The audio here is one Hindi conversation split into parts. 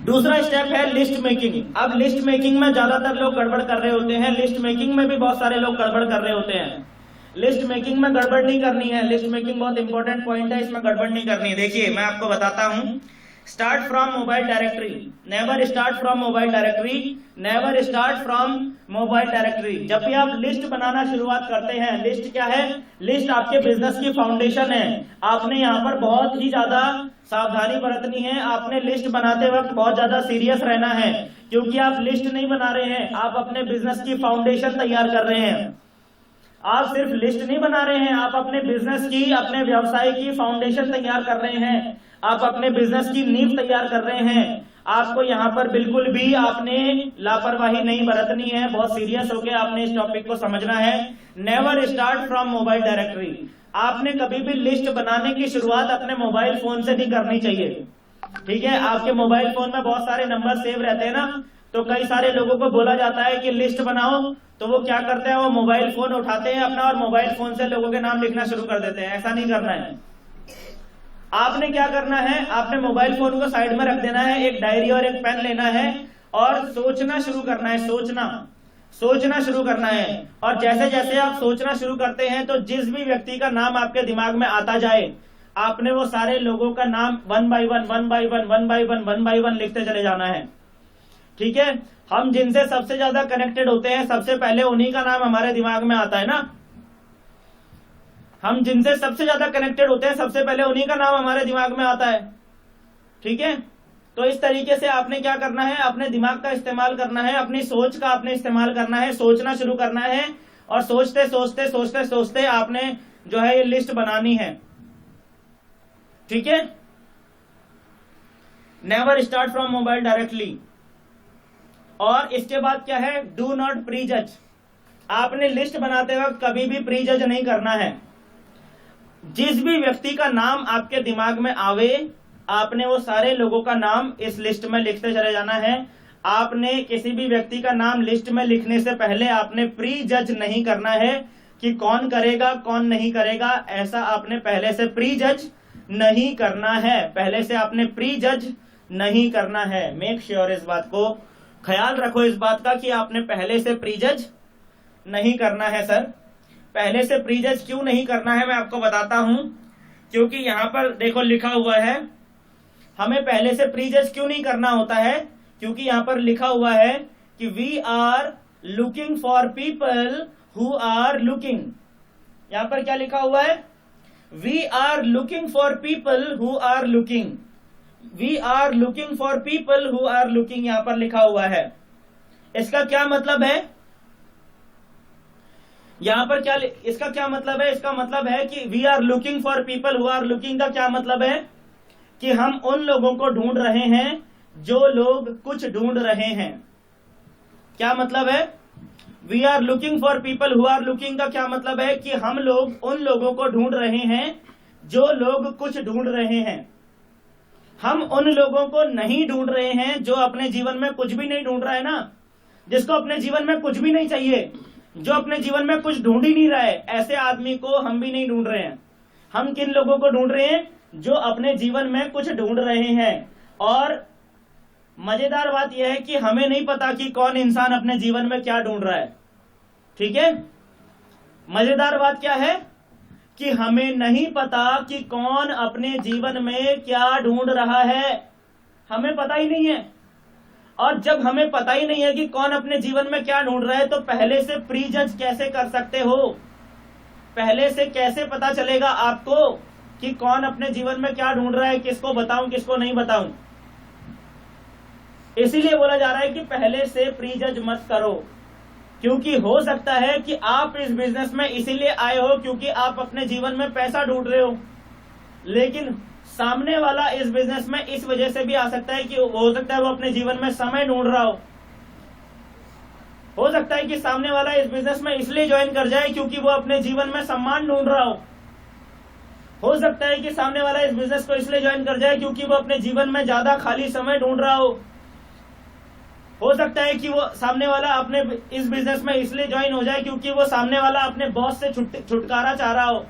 दूसरा स्टेप है लिस्ट मेकिंग। अब लिस्ट मेकिंग में ज्यादातर लोग गड़बड़ कर रहे होते हैं, लिस्ट मेकिंग में भी बहुत सारे लोग गड़बड़ कर रहे होते हैं। लिस्ट मेकिंग में गड़बड़ नहीं करनी है, लिस्ट मेकिंग बहुत इंपॉर्टेंट पॉइंट है, इसमें गड़बड़ नहीं करनी है। देखिए मैं आपको बताता हूं, start from mobile directory, never start from mobile directory, never start from mobile directory. जब भी आप लिस्ट बनाना शुरुआत करते हैं, लिस्ट क्या है, लिस्ट आपके बिजनेस की फाउंडेशन है। आपने यहाँ पर बहुत ही ज्यादा सावधानी बरतनी है, आपने लिस्ट बनाते वक्त बहुत ज्यादा सीरियस रहना है, क्योंकि आप लिस्ट नहीं बना रहे हैं, आप अपने बिजनेस की फाउंडेशन तैयार कर रहे हैं। आप सिर्फ लिस्ट नहीं बना रहे हैं, आप अपने बिजनेस की, अपने व्यवसाय की फाउंडेशन तैयार कर रहे हैं, आप अपने बिजनेस की नींव तैयार कर रहे हैं। आपको यहाँ पर बिल्कुल भी आपने लापरवाही नहीं बरतनी है, बहुत सीरियस होकर आपने इस टॉपिक को समझना है। Never start from mobile directory. आपने कभी भी लिस्ट बनाने की शुरुआत अपने मोबाइल फोन से नहीं करनी चाहिए, ठीक है। आपके मोबाइल फोन में बहुत सारे नंबर सेव रहते हैं ना, तो कई सारे लोगों को बोला जाता है कि लिस्ट बनाओ, तो वो क्या करते हैं, वो मोबाइल फोन उठाते हैं अपना और मोबाइल फोन से लोगों के नाम लिखना शुरू कर देते हैं। ऐसा नहीं करना है। आपने क्या करना है, आपने मोबाइल फोन को साइड में रख देना है, एक डायरी और एक पेन लेना है और सोचना शुरू करना है, सोचना शुरू करना है। और जैसे जैसे आप सोचना शुरू करते हैं, तो जिस भी व्यक्ति का नाम आपके दिमाग में आता जाए, आपने वो सारे लोगों का नाम वन बाय वन लिखते चले जाना है, ठीक है। हम जिनसे सबसे ज्यादा कनेक्टेड होते हैं, सबसे पहले उन्हीं का नाम हमारे दिमाग में आता है ना। हम जिनसे सबसे ज्यादा कनेक्टेड होते हैं, सबसे पहले उन्हीं का नाम हमारे दिमाग में आता है, ठीक है। तो इस तरीके से आपने क्या करना है, अपने दिमाग का इस्तेमाल करना है, अपनी सोच का आपने इस्तेमाल करना है, सोचना शुरू करना है और सोचते सोचते सोचते सोचते आपने जो है ये लिस्ट बनानी है, ठीक है। Never start from mobile directly. और इसके बाद क्या है, डू नॉट प्री जज। आपने लिस्ट बनाते वक्त कभी भी प्री जज नहीं करना है। जिस भी व्यक्ति का नाम आपके दिमाग में आवे, आपने वो सारे लोगों का नाम इस लिस्ट में लिखते चले जाना है। आपने किसी भी व्यक्ति का नाम लिस्ट में लिखने से पहले आपने प्री जज नहीं करना है कि कौन करेगा कौन नहीं करेगा, ऐसा आपने पहले से प्री जज नहीं करना है, पहले से आपने प्री जज नहीं करना है। मेक श्योर इस बात को ख्याल रखो, इस बात का कि आपने पहले से प्री जज नहीं करना है। सर पहले से प्री जज क्यों नहीं करना है, मैं आपको बताता हूं। क्योंकि यहां पर देखो लिखा हुआ है, हमें पहले से प्री जज क्यों नहीं करना होता है, क्योंकि यहां पर लिखा हुआ है कि we are looking for people who are looking. यहां पर क्या लिखा हुआ है, we are looking for people who are looking, we are looking for people who are looking, यहां पर लिखा हुआ है। इसका क्या मतलब है, यहां पर क्या, इसका क्या मतलब है, इसका मतलब है कि we are looking for people who are looking का क्या मतलब है कि हम उन लोगों को ढूंढ रहे हैं जो लोग कुछ ढूंढ रहे हैं। क्या मतलब है, we are looking for people who are looking का क्या मतलब है कि हम लोग उन लोगों को ढूंढ रहे हैं जो लोग कुछ ढूंढ रहे हैं। हम उन लोगों को नहीं ढूंढ रहे हैं जो अपने जीवन में कुछ भी नहीं ढूंढ रहा है ना, जिसको अपने जीवन में कुछ भी नहीं चाहिए, जो अपने जीवन में कुछ ढूंढ ही नहीं रहा है, ऐसे आदमी को हम भी नहीं ढूंढ रहे हैं। हम किन लोगों को ढूंढ रहे हैं, जो अपने जीवन में कुछ ढूंढ रहे हैं। और मजेदार बात यह है कि हमें नहीं पता कि कौन इंसान अपने जीवन में क्या ढूंढ रहा है, ठीक है। मजेदार बात क्या है कि हमें नहीं पता कि कौन अपने जीवन में क्या ढूंढ रहा है, हमें पता ही नहीं है। और जब हमें पता ही नहीं है कि कौन अपने जीवन में क्या ढूंढ रहा है, तो पहले से प्री जज कैसे कर सकते हो, पहले से कैसे पता चलेगा आपको कि कौन अपने जीवन में क्या ढूंढ रहा है, किसको बताऊं किसको नहीं बताऊं। इसीलिए बोला जा रहा है कि पहले से प्री जज मत करो, क्योंकि हो सकता है कि आप इस बिजनेस में इसीलिए आए हो क्योंकि आप अपने जीवन में पैसा ढूंढ रहे हो, लेकिन सामने वाला इस बिजनेस में इस वजह से भी आ सकता है कि हो सकता है वो अपने जीवन में समय ढूंढ रहा हो सकता है कि सामने वाला इस बिजनेस में इसलिए ज्वाइन कर जाए क्योंकि वो अपने जीवन में सम्मान ढूंढ रहा हो सकता है कि सामने वाला इस बिजनेस को इसलिए ज्वाइन कर जाए क्योंकि वो अपने जीवन में ज्यादा खाली समय ढूंढ रहा हो सकता है कि वो सामने वाला अपने इस बिजनेस में इसलिए ज्वाइन हो जाए क्योंकि वो सामने वाला अपने बॉस से छुटकारा चाह रहा हो,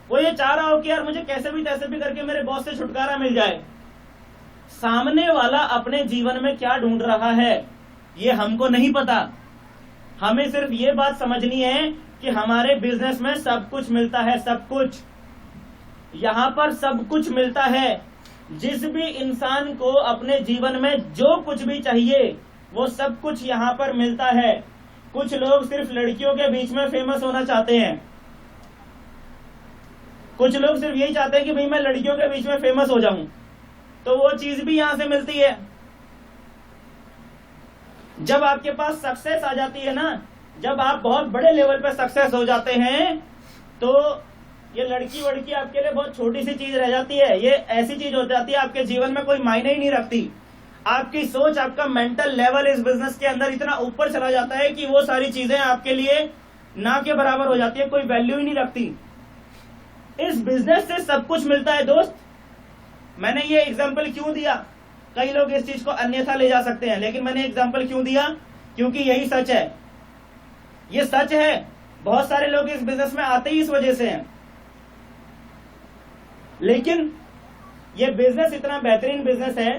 वो ये चाह रहा हो कि यार मुझे कैसे भी तैसे भी करके मेरे बॉस से छुटकारा मिल जाए। सामने वाला अपने जीवन में क्या ढूंढ रहा है ये हमको नहीं पता। हमें सिर्फ ये बात समझनी है कि हमारे बिजनेस में सब कुछ मिलता है, सब कुछ, यहां पर सब कुछ मिलता है। जिस भी इंसान को अपने जीवन में जो कुछ भी चाहिए वो सब कुछ यहां पर मिलता है। कुछ लोग सिर्फ लड़कियों के बीच में फेमस होना चाहते हैं, कुछ लोग सिर्फ यही चाहते हैं कि भाई मैं लड़कियों के बीच में फेमस हो जाऊं, तो वो चीज भी यहां से मिलती है। जब आपके पास सक्सेस आ जाती है ना, जब आप बहुत बड़े लेवल पे सक्सेस हो जाते हैं, तो ये लड़की वड़की आपके लिए बहुत छोटी सी चीज रह जाती है। ये ऐसी चीज हो जाती है आपके जीवन में कोई मायने ही नहीं रखती। आपकी सोच, आपका मेंटल लेवल इस बिजनेस के अंदर इतना ऊपर चला जाता है कि वो सारी चीजें आपके लिए ना के बराबर हो जाती है, कोई वैल्यू ही नहीं रखती। इस बिजनेस से सब कुछ मिलता है दोस्त। मैंने ये एग्जाम्पल क्यों दिया, कई लोग इस चीज को अन्यथा ले जा सकते हैं, लेकिन मैंने एग्जाम्पल क्यों दिया, क्योंकि यही सच है, ये सच है। बहुत सारे लोग इस बिजनेस में आते ही इस वजह से हैं। लेकिन ये बिजनेस इतना बेहतरीन बिजनेस है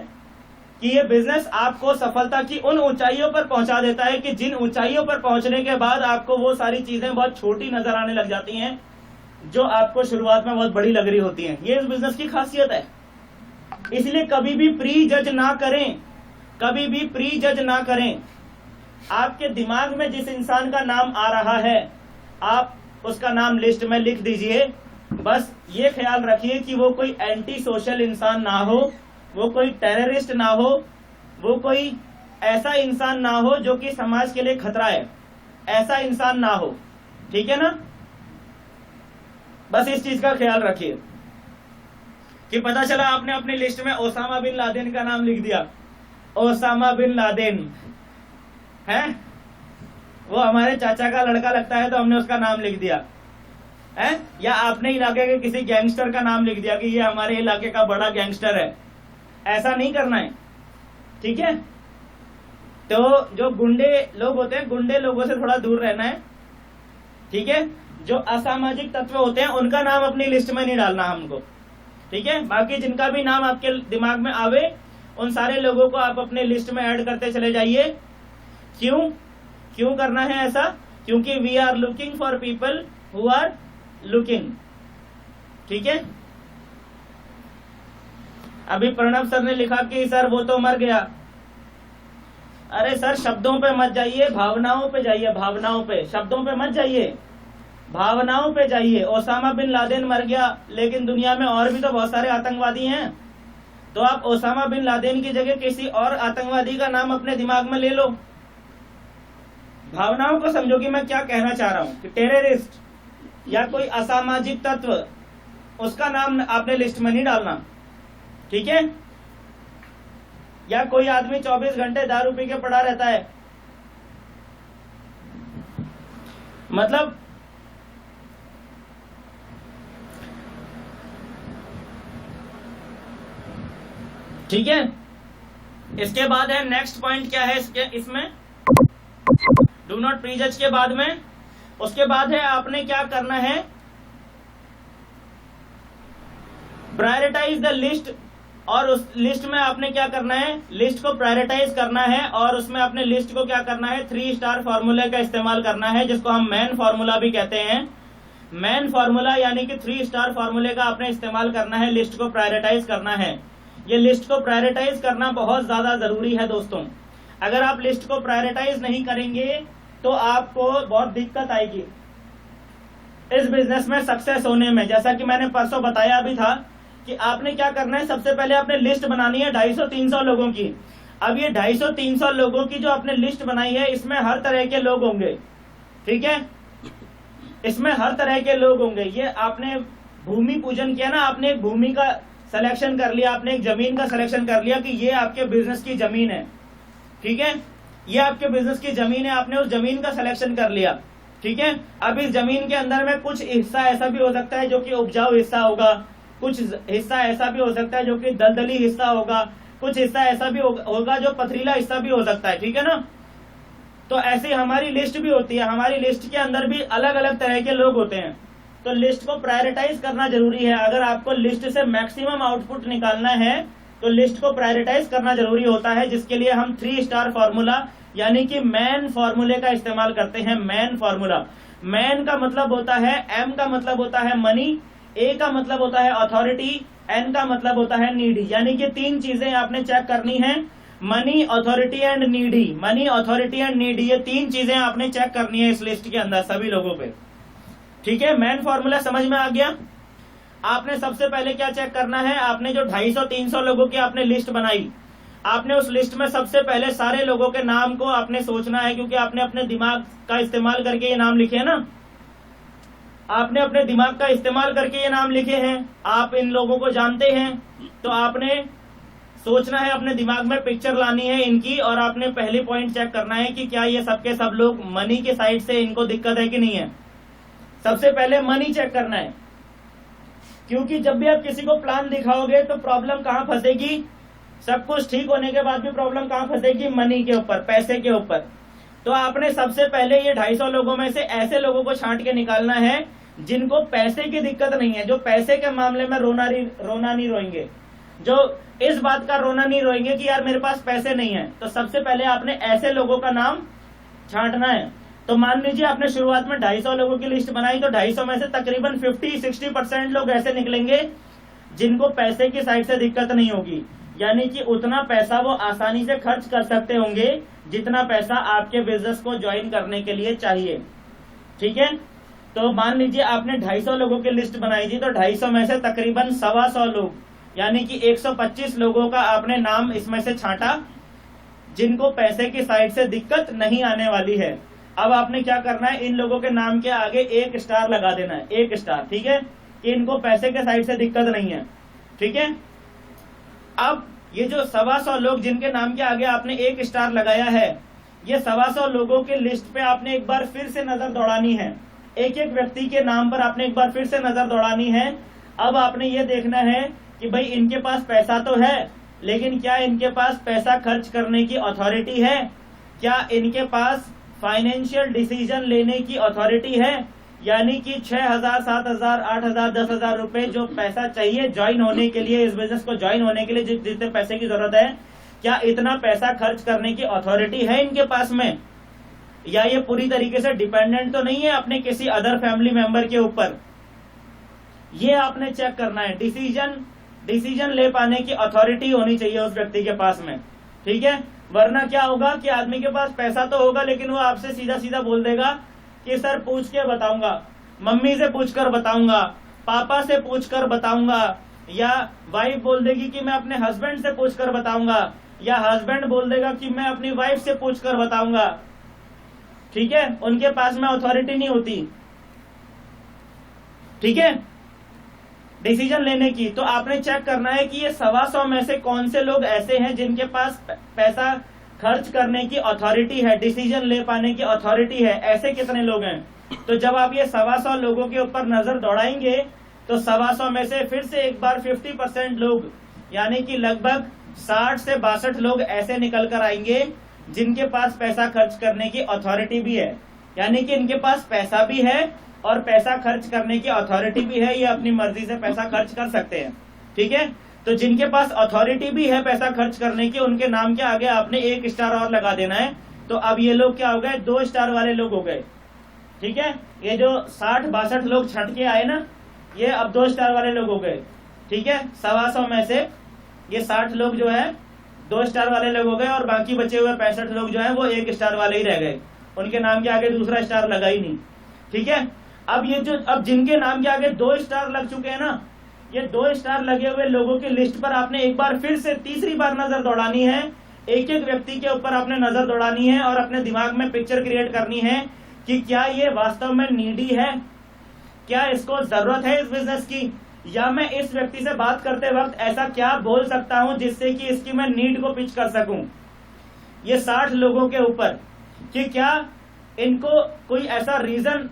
कि ये बिजनेस आपको सफलता की उन ऊंचाइयों पर पहुंचा देता है कि जिन ऊंचाइयों पर पहुंचने के बाद आपको वो सारी चीजें बहुत छोटी नजर आने लग जाती हैं जो आपको शुरुआत में बहुत बड़ी लग रही होती हैं। ये इस बिजनेस की खासियत है। इसलिए कभी भी प्री जज ना करें, कभी भी प्री जज ना करें। आपके दिमाग में जिस इंसान का नाम आ रहा है आप उसका नाम लिस्ट में लिख दीजिए। बस ये ख्याल रखिए कि वो कोई एंटी सोशल इंसान ना हो, वो कोई टेररिस्ट ना हो, वो कोई ऐसा इंसान ना हो जो कि समाज के लिए खतरा है, ऐसा इंसान ना हो। ठीक है ना? बस इस चीज का ख्याल रखिए कि पता चला आपने अपनी लिस्ट में ओसामा बिन लादेन का नाम लिख दिया। ओसामा बिन लादेन है, वो हमारे चाचा का लड़का लगता है तो हमने उसका नाम लिख दिया है, या आपने इलाके के किसी गैंगस्टर का नाम लिख दिया कि ये हमारे इलाके का बड़ा गैंगस्टर है। ऐसा नहीं करना है, ठीक है? तो जो गुंडे लोग होते हैं, गुंडे लोगों से थोड़ा दूर रहना है, ठीक है? जो असामाजिक तत्व होते हैं उनका नाम अपनी लिस्ट में नहीं डालना हमको, ठीक है? बाकी जिनका भी नाम आपके दिमाग में आवे उन सारे लोगों को आप अपने लिस्ट में ऐड करते चले जाइए। क्यों करना है ऐसा? क्योंकि we are looking for people who are looking, ठीक है? अभी प्रणव सर ने लिखा कि सर वो तो मर गया। अरे सर शब्दों पे मत जाइए, भावनाओं पे जाइए, भावनाओं पे, शब्दों पे मत जाइए, भावनाओं पे जाइए। ओसामा बिन लादेन मर गया, लेकिन दुनिया में और भी तो बहुत सारे आतंकवादी हैं, तो आप ओसामा बिन लादेन की जगह किसी और आतंकवादी का नाम अपने दिमाग में ले लो। भावनाओं को समझो कि मैं क्या कहना चाह रहा हूं, कि टेररिस्ट या कोई असामाजिक तत्व, उसका नाम आपने लिस्ट में नहीं डालना, ठीक है? या कोई आदमी 24 घंटे दारू पी के पड़ा रहता है, मतलब ठीक है? इसके बाद है नेक्स्ट पॉइंट क्या है इसमें डू नॉट प्रीजज के बाद में, उसके बाद है आपने क्या करना है, प्रायोरिटाइज द लिस्ट। और उस लिस्ट में आपने क्या करना है, लिस्ट को प्रायोरिटाइज करना है और उसमें अपने लिस्ट को क्या करना है, 3 स्टार फॉर्मूले का इस्तेमाल करना है, जिसको हम मैन फॉर्मूला भी कहते हैं। मैन फॉर्मूला यानी कि 3 स्टार फॉर्मूले का आपने इस्तेमाल करना है, लिस्ट को प्रायोरिटाइज करना है। ये लिस्ट को प्रायोरिटाइज करना बहुत ज्यादा जरूरी है दोस्तों। अगर आप लिस्ट को प्रायोरिटाइज नहीं करेंगे तो आपको बहुत दिक्कत आएगी इस बिजनेस में सक्सेस होने में। जैसा कि मैंने परसों बताया भी था कि आपने क्या करना है, सबसे पहले आपने लिस्ट बनानी है 250-300 लोगों की। अब ये 250-300 लोगों की जो आपने लिस्ट बनाई है, इसमें हर तरह के लोग होंगे, ठीक है? इसमें हर तरह के लोग होंगे। ये आपने भूमि पूजन किया ना, आपने एक भूमि का सिलेक्शन कर लिया, आपने एक जमीन का सिलेक्शन कर लिया कि ये आपके बिजनेस की जमीन है, ठीक है? ये आपके बिजनेस की जमीन है, आपने उस जमीन का सिलेक्शन कर लिया, ठीक है? अब इस जमीन के अंदर में कुछ हिस्सा ऐसा भी हो सकता है जो कि उपजाऊ हिस्सा होगा, कुछ हिस्सा ऐसा भी हो सकता है जो कि दलदली हिस्सा होगा, कुछ हिस्सा ऐसा भी होगा जो पथरीला हिस्सा भी हो सकता है, ठीक है ना? तो ऐसे हमारी लिस्ट भी होती है, हमारी लिस्ट के अंदर भी अलग अलग तरह के लोग होते हैं। तो लिस्ट को प्रायोरिटाइज करना जरूरी है। अगर आपको लिस्ट से मैक्सिमम आउटपुट निकालना है तो लिस्ट को प्रायोरिटाइज करना जरूरी होता है, जिसके लिए हम 3 स्टार फॉर्मूला यानी कि मैन फॉर्मूले का इस्तेमाल करते हैं। मैन फॉर्मूला, मैन का मतलब होता है, एम का मतलब होता है मनी, ए का मतलब होता है अथॉरिटी, एन का मतलब होता है नीडी। यानी कि 3 चीजें आपने चेक करनी है, money, authority and needy. Money, authority and needy, ये 3 चीजें आपने चेक करनी है इस लिस्ट के अंदर सभी लोगों पे। ठीक है, मैन फॉर्मूला समझ में आ गया। आपने सबसे पहले क्या चेक करना है, आपने जो 250-300 लोगों की आपने लिस्ट बनाई, आपने उस लिस्ट में सबसे पहले सारे लोगों के नाम को आपने सोचना है, क्योंकि आपने अपने दिमाग का इस्तेमाल करके ये नाम लिखे हैं ना, आपने अपने दिमाग का इस्तेमाल करके ये नाम लिखे हैं, आप इन लोगों को जानते हैं, तो आपने सोचना है, अपने दिमाग में पिक्चर लानी है इनकी, और आपने पहली पॉइंट चेक करना है कि क्या ये सबके सब लोग मनी के साइड से इनको दिक्कत है कि नहीं है। सबसे पहले मनी चेक करना है, क्योंकि जब भी आप किसी को प्लान दिखाओगे तो प्रॉब्लम कहाँ फंसेगी, सब कुछ ठीक होने के बाद भी प्रॉब्लम कहाँ फंसेगी, मनी के ऊपर, पैसे के ऊपर। तो आपने सबसे पहले ये 250 लोगों में से ऐसे लोगों को छांट के निकालना है जिनको पैसे की दिक्कत नहीं है, जो पैसे के मामले में रोना नहीं रोएंगे, जो इस बात का रोना नहीं रोएंगे कि यार मेरे पास पैसे नहीं है। तो सबसे पहले आपने ऐसे लोगों का नाम छांटना है। तो मान लीजिए आपने शुरुआत में 250 लोगों की लिस्ट बनाई, तो 250 में से तकरीबन 50-60% लोग ऐसे निकलेंगे जिनको पैसे की साइड से दिक्कत नहीं होगी, यानी कि उतना पैसा वो आसानी से खर्च कर सकते होंगे जितना पैसा आपके बिजनेस को ज्वाइन करने के लिए चाहिए। ठीक है, तो मान लीजिए आपने 250 लोगों की लिस्ट बनाई थी, तो 250 में से तकरीबन 125 लोग यानी कि 125 लोगों का आपने नाम इसमें से छांटा जिनको पैसे की साइड से दिक्कत नहीं आने वाली है। अब आपने क्या करना है, इन लोगों के नाम के आगे 1 स्टार लगा देना है, 1 स्टार। ठीक है, कि इनको पैसे के साइड से दिक्कत नहीं है। ठीक है, अब ये जो 125 लोग जिनके नाम के आगे आपने 1 स्टार लगाया है, ये 125 लोगों की लिस्ट पे आपने एक बार फिर से नजर दौड़ानी है, एक एक व्यक्ति के नाम पर आपने एक बार फिर से नजर दौड़ानी है। अब आपने ये देखना है कि भाई इनके पास पैसा तो है, लेकिन क्या इनके पास पैसा खर्च करने की अथॉरिटी है, क्या इनके पास फाइनेंशियल डिसीजन लेने की अथॉरिटी है, यानी कि 6,000, 7,000, 8,000, 10,000 रुपए जो पैसा चाहिए ज्वाइन होने के लिए, इस बिजनेस को ज्वाइन होने के लिए जितने पैसे की जरूरत है, क्या इतना पैसा खर्च करने की अथॉरिटी है इनके पास में, या ये पूरी तरीके से डिपेंडेंट तो नहीं है अपने किसी अदर फैमिली मेंबर के ऊपर। ये आपने चेक करना है। डिसीजन ले पाने की अथॉरिटी होनी चाहिए उस व्यक्ति के पास में। ठीक है, वरना क्या होगा कि आदमी के पास पैसा तो होगा, लेकिन वो आपसे सीधा सीधा बोल देगा कि सर पूछ के बताऊंगा, मम्मी से पूछकर बताऊंगा, पापा से पूछकर बताऊंगा, या वाइफ बोल देगी कि मैं अपने हस्बैंड से पूछकर बताऊंगा, या हस्बैंड बोल देगा कि मैं अपनी वाइफ से पूछकर बताऊंगा। ठीक है, उनके पास में अथॉरिटी नहीं होती। ठीक है, डिसीजन लेने की। तो आपने चेक करना है कि ये 125 में से कौन से लोग ऐसे हैं जिनके पास पैसा खर्च करने की अथॉरिटी है, डिसीजन ले पाने की अथॉरिटी है, ऐसे कितने लोग हैं। तो जब आप ये 125 लोगों के ऊपर नजर दौड़ाएंगे तो 125 में से फिर से एक बार 50% लोग यानी कि लगभग 60 से 62 लोग ऐसे निकल कर आएंगे जिनके पास पैसा खर्च करने की अथॉरिटी भी है, यानी कि इनके पास पैसा भी है और पैसा खर्च करने की अथॉरिटी भी है, ये अपनी मर्जी से पैसा खर्च कर सकते हैं। ठीक है, तो जिनके पास अथॉरिटी भी है पैसा खर्च करने की, उनके नाम के आगे आपने 1 स्टार और लगा देना है। तो अब ये लोग क्या हो गए, 2 स्टार वाले लोग हो गए। ठीक है, ये जो 60-62 लोग छट के आए ना, ये अब 2 स्टार वाले लोग हो गए। ठीक है, 125 में से ये 60 लोग जो है 2 स्टार वाले लोग हो गए, और बाकी बचे हुए 65 लोग जो है वो 1 स्टार वाले ही रह गए, उनके नाम के आगे दूसरा स्टार लगा ही नहीं। ठीक है, अब जिनके नाम के आगे 2 स्टार लग चुके हैं ना, ये 2 स्टार लगे हुए लोगों की लिस्ट पर आपने एक बार फिर से तीसरी बार नजर दौड़ानी है, एक एक व्यक्ति के ऊपर आपने नजर दौड़ानी है और अपने दिमाग में पिक्चर क्रिएट करनी है कि क्या ये वास्तव में नीडी है, क्या इसको जरूरत है इस बिजनेस की, या मैं इस व्यक्ति से बात करते वक्त ऐसा क्या बोल सकता हूं जिससे कि इसकी मैं नीड को पिच कर सकूं। ये 60 लोगों के ऊपर कि क्या इनको कोई ऐसा रीजन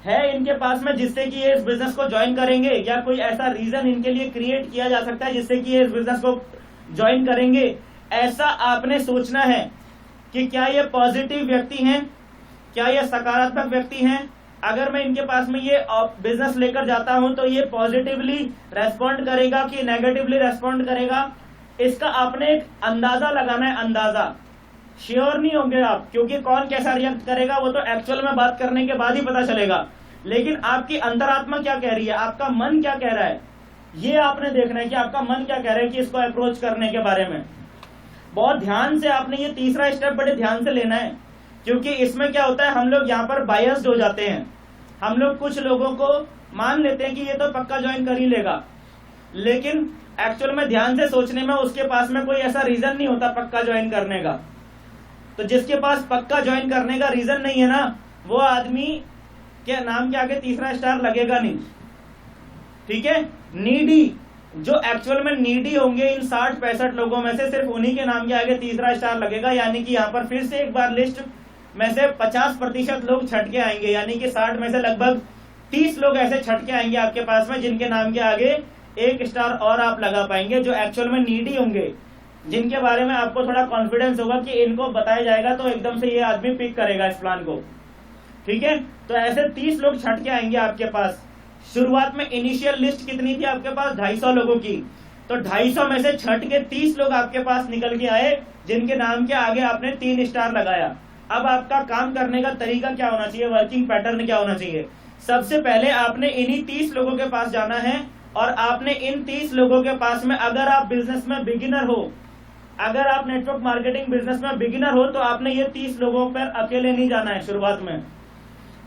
है इनके पास में जिससे कि ये इस बिजनेस को ज्वाइन करेंगे, या कोई ऐसा रीजन इनके लिए क्रिएट किया जा सकता है जिससे कि ये इस बिजनेस को ज्वाइन करेंगे। ऐसा आपने सोचना है कि क्या ये पॉजिटिव व्यक्ति हैं, क्या ये सकारात्मक व्यक्ति हैं। अगर मैं इनके पास में ये बिजनेस लेकर जाता हूं तो ये पॉजिटिवली रेस्पॉन्ड करेगा कि नेगेटिवली रेस्पॉन्ड करेगा, इसका आपने एक अंदाजा लगाना है, अंदाजा। श्योर नहीं होंगे आप, क्योंकि कौन कैसा रिएक्ट करेगा वो तो एक्चुअल में बात करने के बाद ही पता चलेगा, लेकिन आपकी अंतरात्मा क्या कह रही है, आपका मन क्या कह रहा है, ये आपने देखना है कि आपका मन क्या कह रहा है कि इसको अप्रोच करने के बारे में। बहुत ध्यान से आपने ये तीसरा स्टेप बड़े ध्यान से लेना है, क्योंकि इसमें क्या होता है, हम लोग यहाँ पर बायस्ड हो जाते हैं। हम लोग कुछ लोगों को मान लेते हैं कि ये तो पक्का ज्वाइन कर ही लेगा, लेकिन एक्चुअल में ध्यान से सोचने में उसके पास में कोई ऐसा रीजन नहीं होता पक्का ज्वाइन करने का। तो जिसके पास पक्का ज्वाइन करने का रीजन नहीं है ना, वो आदमी के नाम के आगे तीसरा स्टार लगेगा नहीं। ठीक है, नीडी, जो एक्चुअल में नीडी होंगे इन 60-65 लोगों में से सिर्फ उन्हीं के नाम के आगे तीसरा स्टार लगेगा। यानी कि यहाँ पर फिर से एक बार लिस्ट में से 50% लोग छटके आएंगे, यानी कि 60 में से लगभग 30 लोग ऐसे छटके आएंगे आपके पास में जिनके नाम के आगे एक स्टार और आप लगा पाएंगे, जो एक्चुअल में नीडी होंगे, जिनके बारे में आपको थोड़ा कॉन्फिडेंस होगा कि इनको बताया जाएगा तो एकदम से ये आदमी पिक करेगा इस प्लान को। ठीक है, तो ऐसे 30 लोग छटके आएंगे आपके पास। शुरुआत में इनिशियल लिस्ट कितनी थी आपके पास, 250 लोगों की, तो 250 में से छट के 30 लोग आपके पास निकल के आए जिनके नाम के आगे आपने 3 स्टार लगाया। अब आपका काम करने का तरीका क्या होना चाहिए, वर्किंग पैटर्न क्या होना चाहिए। सबसे पहले आपने इन्हीं 30 लोगों के पास जाना है और आपने इन 30 लोगों के पास में, अगर आप बिजनेस में बिगिनर हो, अगर आप नेटवर्क मार्केटिंग बिजनेस में बिगिनर हो, तो आपने ये 30 लोगों पर अकेले नहीं जाना है। शुरुआत में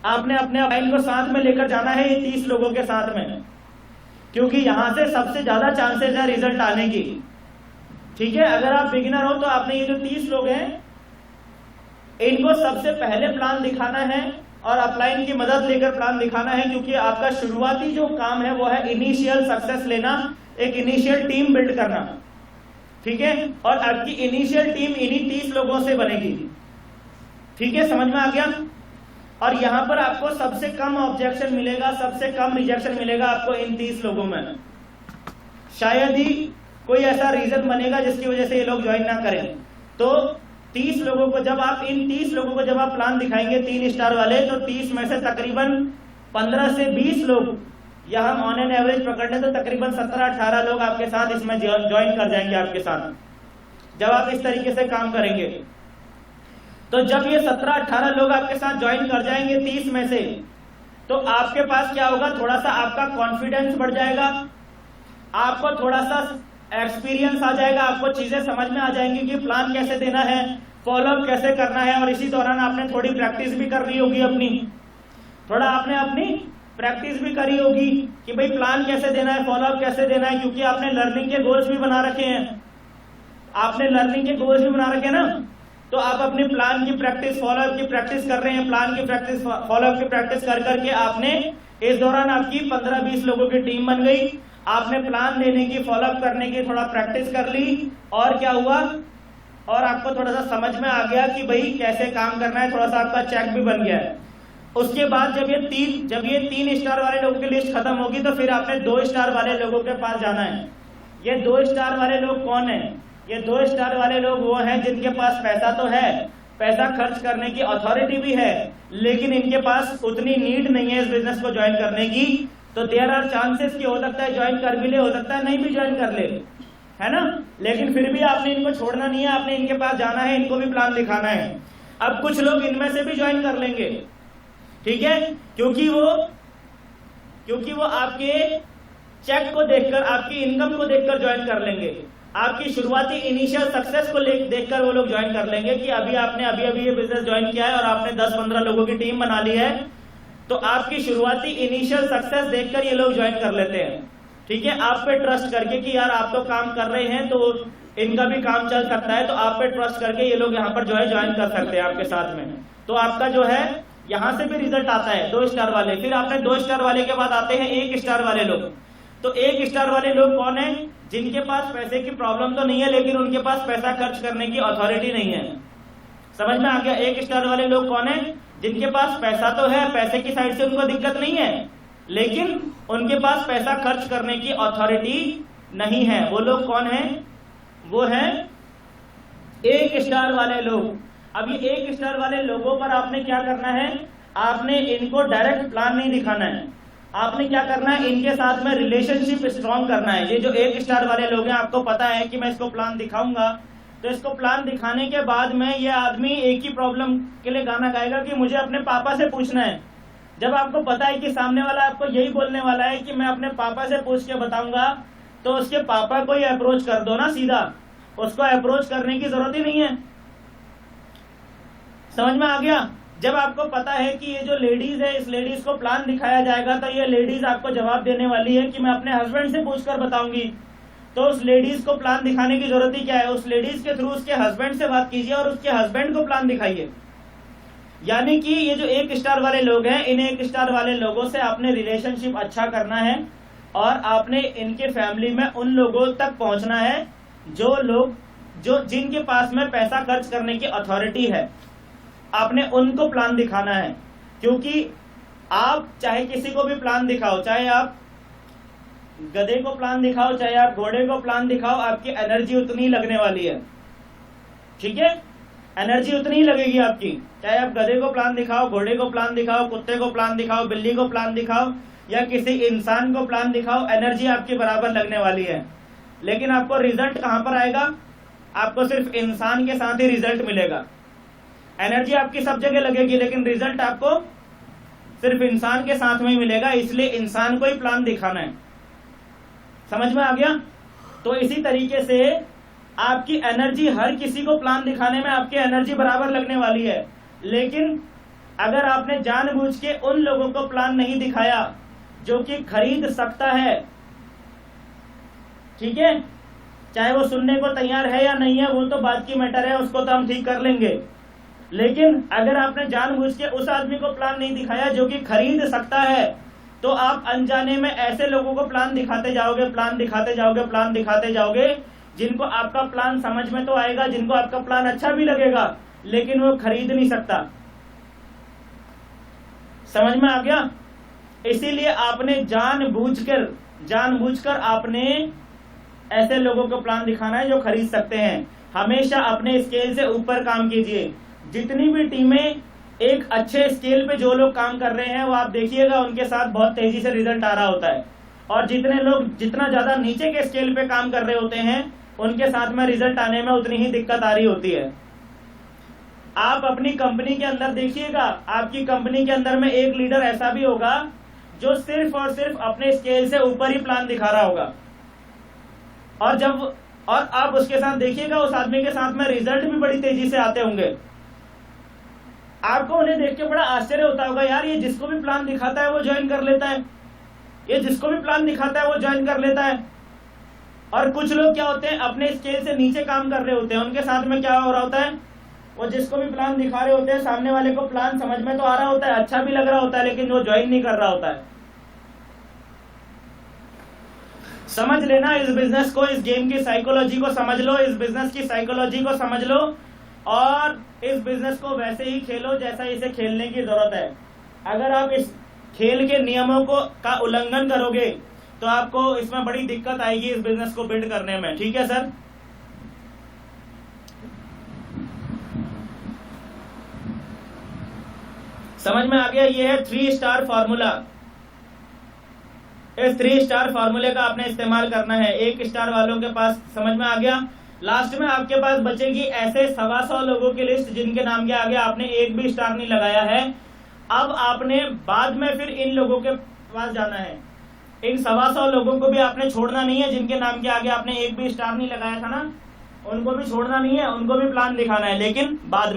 आपने अपने फाइल को साथ में लेकर जाना है, ये 30 लोगों के साथ में, क्योंकि यहां से सबसे ज्यादा चांसेस है रिजल्ट आने की। ठीक है, अगर आप बिगिनर हो तो आपने ये जो 30 लोग हैं इनको सबसे पहले प्लान दिखाना है और अपलाइन की मदद लेकर प्लान दिखाना है, क्योंकि आपका शुरुआती जो काम है वो है इनिशियल सक्सेस लेना, एक इनिशियल टीम बिल्ड करना। ठीक है, और आपकी इनिशियल टीम इन्हीं 30 लोगों से बनेगी। ठीक है, समझ में आ गया। और यहां पर आपको सबसे कम ऑब्जेक्शन मिलेगा, सबसे कम रिजेक्शन मिलेगा आपको इन 30 लोगों में। शायद ही कोई ऐसा रीजन बनेगा जिसकी वजह से ये लोग ज्वाइन ना करें। तो 30 लोगों को जब आप इन 30 लोगों को जब आप प्लान दिखाएंगे 3 स्टार वाले, तो 30 में से तकरीबन 15 से 20 लोग, या हम ऑन एन एवरेज पकड़ लें तो तकरीबन 17-18 लोग आपके साथ इसमें ज्वाइन कर जाएंगे आपके साथ, जब आप इस तरीके से काम करेंगे। तो जब ये 17-18 लोग आपके साथ ज्वाइन कर जाएंगे 30 में से, तो आपके पास क्या होगा, थोड़ा सा आपका कॉन्फिडेंस बढ़ जाएगा, आपको थोड़ा सा एक्सपीरियंस आ जाएगा, आपको चीजें समझ में आ जाएंगी कि प्लान कैसे देना है, फॉलोअप कैसे करना है। और इसी दौरान आपने थोड़ी प्रैक्टिस भी करनी होगी अपनी, थोड़ा आपने अपनी प्रैक्टिस भी करी होगी कि भाई प्लान कैसे देना है, फॉलोअप कैसे देना है, क्योंकि आपने लर्निंग के गोल्स भी बना रखे हैं, आपने लर्निंग के गोल्स भी बना रखे हैं ना। तो आप अपनी प्लान की प्रैक्टिस, फॉलोअप की प्रैक्टिस कर रहे हैं, प्लान की प्रैक्टिस, फॉलोअप की प्रैक्टिस कर करके आपने इस दौरान आपकी 15-20 लोगों की टीम बन गई। आपने प्लान देने की, फॉलोअप करने की थोड़ा प्रैक्टिस कर ली, और क्या हुआ, और आपको थोड़ा सा समझ में आ गया कि भाई कैसे काम करना है, थोड़ा सा आपका चेक भी बन गया है। उसके बाद जब ये 3 स्टार वाले लोगों की लिस्ट खत्म होगी, तो फिर आपने 2 स्टार वाले लोगों के पास जाना है। ये 2 स्टार वाले लोग कौन है, ये 2 स्टार वाले लोग वो हैं जिनके पास पैसा तो है, पैसा खर्च करने की अथॉरिटी भी है, लेकिन इनके पास उतनी नीड नहीं है इस बिजनेस को ज्वाइन करने की। तो देयर आर चांसेस कि हो सकता है ज्वाइन कर भी ले, हो सकता है नहीं भी ज्वाइन कर ले, है ना। लेकिन फिर भी आपने इनको छोड़ना नहीं है, आपने इनके पास जाना है, इनको भी प्लान दिखाना है। अब कुछ लोग इनमें से भी ज्वाइन कर लेंगे, ठीक है, क्योंकि वो आपके चेक को देखकर, आपकी इनकम को देखकर ज्वाइन कर लेंगे, आपकी शुरुआती इनिशियल सक्सेस को देखकर वो लोग ज्वाइन कर लेंगे कि अभी ये बिजनेस ज्वाइन किया है और आपने 10-15 लोगों की टीम बना ली है, तो आपकी शुरुआती इनिशियल सक्सेस देखकर ये लोग ज्वाइन कर लेते हैं। ठीक है, आप पे ट्रस्ट करके कि यार आप तो काम कर रहे हैं तो इनका भी काम चल सकता है, तो आप पे ट्रस्ट करके ये लोग यहाँ पर जो है ज्वाइन कर सकते हैं आपके साथ में। तो आपका जो है यहाँ से भी रिजल्ट आता है 2 स्टार वाले। फिर आपने 2 स्टार वाले के बाद आते हैं 1 स्टार वाले लोग। तो 1 स्टार वाले लोग कौन है, जिनके पास पैसे की प्रॉब्लम तो नहीं है, लेकिन उनके पास पैसा खर्च करने की अथॉरिटी नहीं है। समझ में आ गया। 1 स्टार वाले लोग कौन है, जिनके पास पैसा तो है, पैसे की साइड से उनको दिक्कत नहीं है, लेकिन उनके पास पैसा खर्च करने की अथॉरिटी नहीं है। वो लोग कौन है, वो है 1 स्टार वाले लोग। अब ये 1 स्टार वाले लोगों पर आपने क्या करना है, आपने इनको डायरेक्ट प्लान नहीं दिखाना है, आपने क्या करना है, इनके साथ में रिलेशनशिप स्ट्रॉन्ग करना है। ये जो 1 स्टार वाले लोग हैं, आपको पता है कि मैं इसको प्लान दिखाऊंगा, तो इसको प्लान दिखाने के बाद में ये आदमी एक ही प्रॉब्लम के लिए गाना गाएगा कि मुझे अपने पापा से पूछना है। जब आपको पता है कि सामने वाला आपको यही बोलने वाला है कि मैं अपने पापा से पूछ के बताऊंगा, तो उसके पापा को ही अप्रोच कर दो ना सीधा, उसको अप्रोच करने की जरूरत ही नहीं है। समझ में आ गया? जब आपको पता है कि ये जो लेडीज है, इस लेडीज को प्लान दिखाया जाएगा, तो ये लेडीज आपको जवाब देने वाली है कि मैं अपने हस्बैंड से पूछकर बताऊंगी, तो उस लेडीज को प्लान दिखाने की जरूरत ही क्या है? उस लेडीज के थ्रू उसके हस्बैंड से बात कीजिए और उसके हस्बैंड को प्लान दिखाइए। यानी कि ये जो 1 स्टार वाले लोग हैं, इन 1 स्टार वाले लोगों से आपने रिलेशनशिप अच्छा करना है और आपने इनके फैमिली में उन लोगों तक पहुंचना है जो जिनके पास में पैसा खर्च करने की अथॉरिटी है। आपने उनको प्लान दिखाना है, क्योंकि आप चाहे किसी को भी प्लान दिखाओ, चाहे आप गधे को प्लान दिखाओ, चाहे आप घोड़े को प्लान दिखाओ, आपकी एनर्जी उतनी ही लगने वाली है। ठीक है, एनर्जी उतनी ही लगेगी आपकी, चाहे आप गधे को प्लान दिखाओ, घोड़े को प्लान दिखाओ, कुत्ते को प्लान दिखाओ, बिल्ली को प्लान दिखाओ या किसी इंसान को प्लान दिखाओ, एनर्जी आपकी बराबर लगने वाली है। लेकिन आपको रिजल्ट कहां पर आएगा? आपको सिर्फ इंसान के साथ ही रिजल्ट मिलेगा। एनर्जी आपकी सब जगह लगेगी, लेकिन रिजल्ट आपको सिर्फ इंसान के साथ में ही मिलेगा। इसलिए इंसान को ही प्लान दिखाना है। समझ में आ गया? तो इसी तरीके से आपकी एनर्जी, हर किसी को प्लान दिखाने में आपकी एनर्जी बराबर लगने वाली है। लेकिन अगर आपने जानबूझ के उन लोगों को प्लान नहीं दिखाया जो कि खरीद सकता है, ठीक है, चाहे वो सुनने को तैयार है या नहीं है, वो तो बात की मैटर है, उसको तो हम ठीक कर लेंगे। लेकिन अगर आपने जानबूझ के उस आदमी को प्लान नहीं दिखाया जो कि खरीद सकता है, तो आप अनजाने में ऐसे लोगों को प्लान दिखाते जाओगे, प्लान दिखाते जाओगे, प्लान दिखाते जाओगे, जिनको आपका प्लान समझ में तो आएगा, जिनको आपका प्लान अच्छा भी लगेगा, लेकिन वो खरीद नहीं सकता। समझ में आ गया? इसीलिए आपने जानबूझकर आपने ऐसे लोगों को प्लान दिखाना है जो खरीद सकते हैं। हमेशा अपने स्केल से ऊपर काम कीजिए। जितनी भी टीमें एक अच्छे स्केल पे जो लोग काम कर रहे हैं, वो आप देखिएगा उनके साथ बहुत तेजी से रिजल्ट आ रहा होता है। और जितने लोग जितना ज्यादा नीचे के स्केल पे काम कर रहे होते हैं, उनके साथ में रिजल्ट आने में उतनी ही दिक्कत आ रही होती है। आप अपनी कंपनी के अंदर देखिएगा, आपकी कंपनी के अंदर में एक लीडर ऐसा भी होगा जो सिर्फ और सिर्फ अपने स्केल से ऊपर ही प्लान दिखा रहा होगा। और आप उसके साथ देखिएगा, उस आदमी के साथ में रिजल्ट भी बड़ी तेजी से आते होंगे। आपको उन्हें देख के बड़ा आश्चर्य होता होगा, यार ये जिसको भी प्लान दिखाता है वो ज्वाइन कर लेता है, ये जिसको भी प्लान दिखाता है वो ज्वाइन कर लेता है। और कुछ लोग क्या होते हैं, अपने स्केल से नीचे काम कर रहे होते हैं, उनके साथ में क्या हो रहा होता है, वो जिसको भी प्लान दिखा रहे होते हैं, सामने वाले को प्लान समझ में तो आ रहा होता है, अच्छा भी लग रहा होता है, लेकिन वो ज्वाइन नहीं कर रहा होता है। समझ लेना इस बिजनेस को, इस गेम की साइकोलॉजी को समझ लो, इस बिजनेस की साइकोलॉजी को समझ लो और इस बिजनेस को वैसे ही खेलो जैसा इसे खेलने की जरूरत है। अगर आप इस खेल के नियमों का उल्लंघन करोगे तो आपको इसमें बड़ी दिक्कत आएगी इस बिजनेस को बिल्ड करने में। ठीक है सर? समझ में आ गया? ये है 3 स्टार फार्मूला। इस 3 स्टार फार्मूले का आपने इस्तेमाल करना है। 1 स्टार वालों के पास समझ में आ गया। लास्ट में आपके पास बचेगी ऐसे 125 लोगों की लिस्ट जिनके नाम के आगे आपने एक भी स्टार नहीं लगाया है। अब आपने बाद में फिर इन लोगों के पास जाना है। इन 125 लोगों को भी आपने छोड़ना नहीं है जिनके नाम के आगे आपने एक भी स्टार नहीं लगाया था ना, उनको भी छोड़ना नहीं है, उनको भी प्लान दिखाना है, लेकिन बाद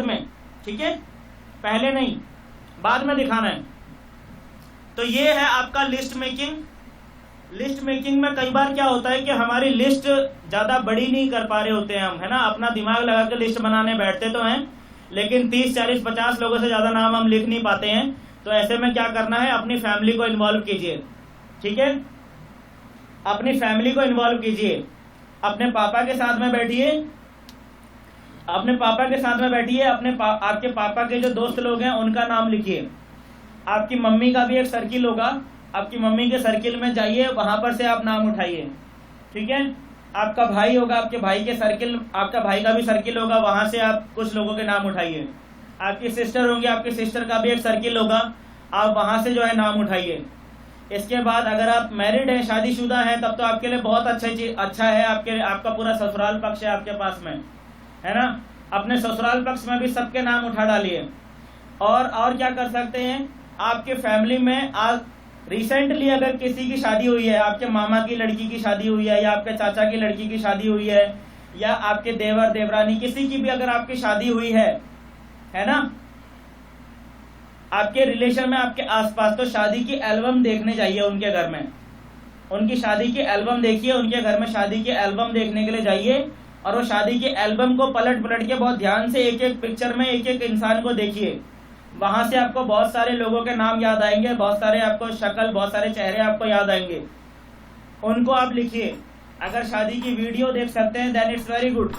में, ठीक है, पहले नहीं, बाद में दिखाना है। तो ये है आपका लिस्ट मेकिंग। लिस्ट मेकिंग में कई बार क्या होता है कि हमारी लिस्ट ज्यादा बड़ी नहीं कर पा रहे होते हैं हम, है ना, अपना दिमाग लगा के लिस्ट बनाने बैठते तो हैं, लेकिन 30, 40, 50 लोगों से ज्यादा नाम हम लिख नहीं पाते हैं। तो ऐसे में क्या करना है, अपनी फैमिली को इन्वॉल्व कीजिए। ठीक है, अपनी फैमिली को इन्वॉल्व कीजिए। अपने पापा के साथ में बैठिए, अपने पापा के साथ में बैठिए, आपके पापा के जो दोस्त लोग हैं उनका नाम लिखिए। आपकी मम्मी का भी एक सर्किल होगा, आपकी मम्मी के सर्किल में जाइए, वहां पर से आप नाम उठाइए। ठीक है, आपका भाई होगा, आपके भाई के सर्किल, आपका भाई का भी सर्किल होगा, वहां से आप कुछ लोगों के नाम उठाइए। आपकी सिस्टर होंगी, आपकी सिस्टर का भी एक सर्किल होगा, आप वहां से जो है नाम उठाइए। इसके बाद अगर आप मैरिड हैं, शादीशुदा हैं, तब तो आपके लिए बहुत अच्छा है, आपका पूरा ससुराल पक्ष है आपके पास में, है ना। अपने ससुराल पक्ष में भी सबके नाम उठा डालिए। और क्या कर सकते हैं, आपके फैमिली में आज रिसेंटली अगर किसी की शादी हुई है, आपके मामा की लड़की की शादी हुई है, या आपके चाचा की लड़की की शादी हुई है, या आपके देवर देवरानी किसी की भी अगर आपकी शादी हुई है ना, आपके रिलेशन में, आपके आसपास, तो शादी की एल्बम देखने जाइए उनके घर में, उनकी शादी की एल्बम देखिए, उनके घर में शादी की एल्बम देखने के लिए जाइए, और वो शादी की एल्बम को पलट के बहुत ध्यान से एक एक पिक्चर में एक एक इंसान को देखिए। वहां से आपको बहुत सारे लोगों के नाम याद आएंगे, बहुत सारे आपको शक्ल, बहुत सारे चेहरे आपको याद आएंगे, उनको आप लिखिए। अगर शादी की वीडियो देख सकते हैं देन इट्स वेरी गुड।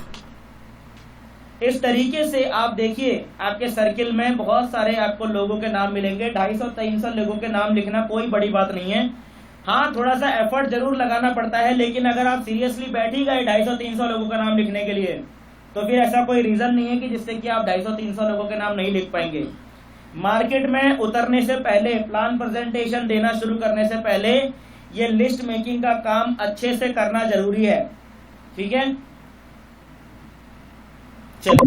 इस तरीके से आप देखिए, आपके सर्किल में बहुत सारे आपको लोगों के नाम मिलेंगे। 250-300 लोगों के नाम लिखना कोई बड़ी बात नहीं है। हाँ, थोड़ा सा एफर्ट जरूर लगाना पड़ता है, लेकिन अगर आप सीरियसली बैठ ही गए 250-300 लोगों का नाम लिखने के लिए, तो फिर ऐसा कोई रीजन नहीं है कि जिससे कि आप 250-300 लोगों के नाम नहीं लिख पाएंगे। मार्केट में उतरने से पहले, प्लान प्रेजेंटेशन देना शुरू करने से पहले, ये लिस्ट मेकिंग का काम अच्छे से करना जरूरी है। ठीक है, चलो।